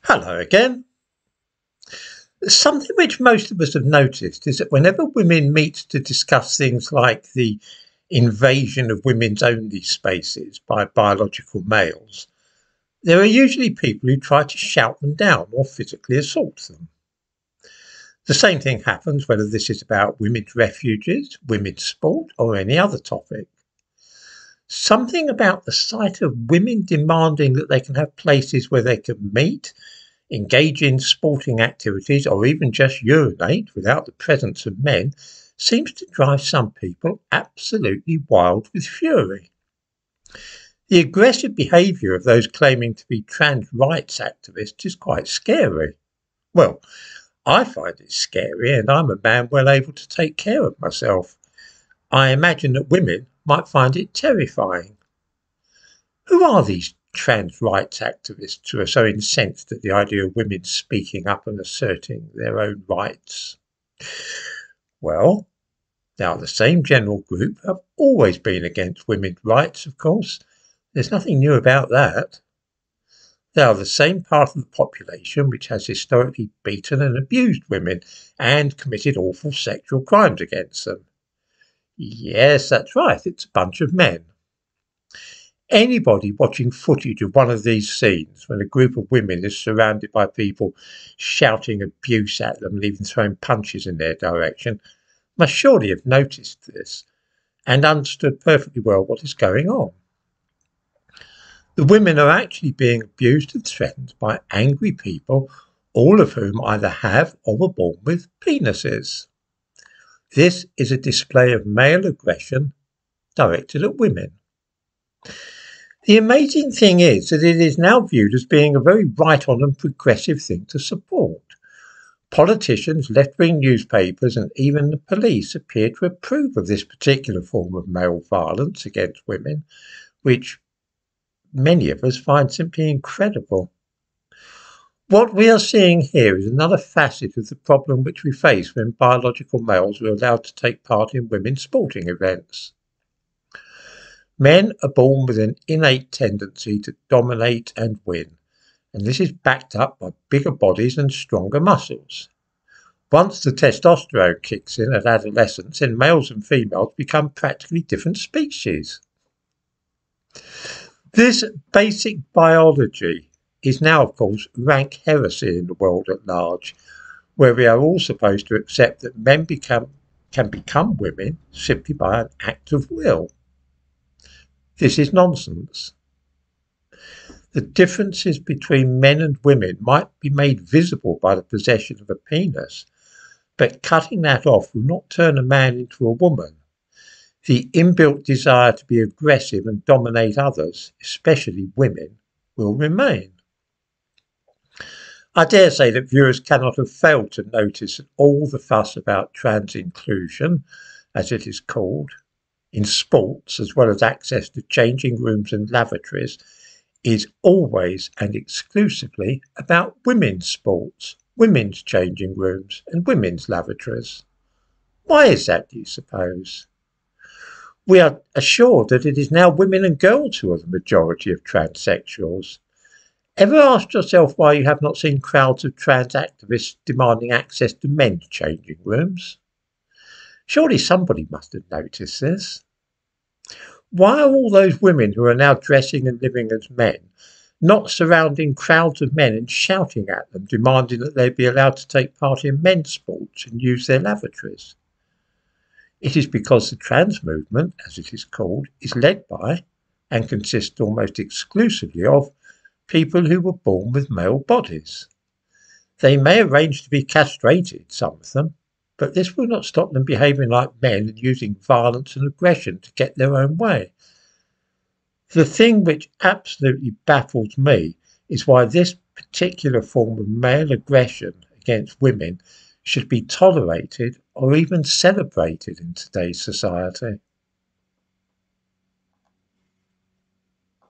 Hello again. Something which most of us have noticed is that whenever women meet to discuss things like the invasion of women's only spaces by biological males, there are usually people who try to shout them down or physically assault them. The same thing happens whether this is about women's refuges, women's sport, or any other topic. Something about the sight of women demanding that they can have places where they can meet, engage in sporting activities, or even just urinate without the presence of men seems to drive some people absolutely wild with fury. The aggressive behaviour of those claiming to be trans rights activists is quite scary. Well, I find it scary, and I'm a man well able to take care of myself. I imagine that women might find it terrifying. Who are these trans rights activists who are so incensed at the idea of women speaking up and asserting their own rights? Well, they are the same general group who have always been against women's rights, of course. There's nothing new about that. They are the same part of the population which has historically beaten and abused women and committed awful sexual crimes against them. Yes, that's right, it's a bunch of men. Anybody watching footage of one of these scenes when a group of women is surrounded by people shouting abuse at them and even throwing punches in their direction must surely have noticed this and understood perfectly well what is going on. The women are actually being abused and threatened by angry people, all of whom either have or were born with penises. This is a display of male aggression directed at women. The amazing thing is that it is now viewed as being a very right-on and progressive thing to support. Politicians, left-wing newspapers and even the police appear to approve of this particular form of male violence against women, which many of us find simply incredible. What we are seeing here is another facet of the problem which we face when biological males are allowed to take part in women's sporting events. Men are born with an innate tendency to dominate and win, and this is backed up by bigger bodies and stronger muscles. Once the testosterone kicks in at adolescence, then males and females become practically different species. This basic biology is now, of course, rank heresy in the world at large, where we are all supposed to accept that men can become women simply by an act of will. This is nonsense. The differences between men and women might be made visible by the possession of a penis, but cutting that off will not turn a man into a woman. The inbuilt desire to be aggressive and dominate others, especially women, will remain. I dare say that viewers cannot have failed to notice that all the fuss about trans inclusion, as it is called, in sports, as well as access to changing rooms and lavatories, is always and exclusively about women's sports, women's changing rooms and women's lavatories. Why is that, do you suppose? We are assured that it is now women and girls who are the majority of transsexuals. Ever asked yourself why you have not seen crowds of trans activists demanding access to men's changing rooms? Surely somebody must have noticed this. Why are all those women who are now dressing and living as men not surrounding crowds of men and shouting at them, demanding that they be allowed to take part in men's sports and use their lavatories? It is because the trans movement, as it is called, is led by and consists almost exclusively of people who were born with male bodies. They may arrange to be castrated, some of them, but this will not stop them behaving like men and using violence and aggression to get their own way. The thing which absolutely baffles me is why this particular form of male aggression against women should be tolerated or even celebrated in today's society.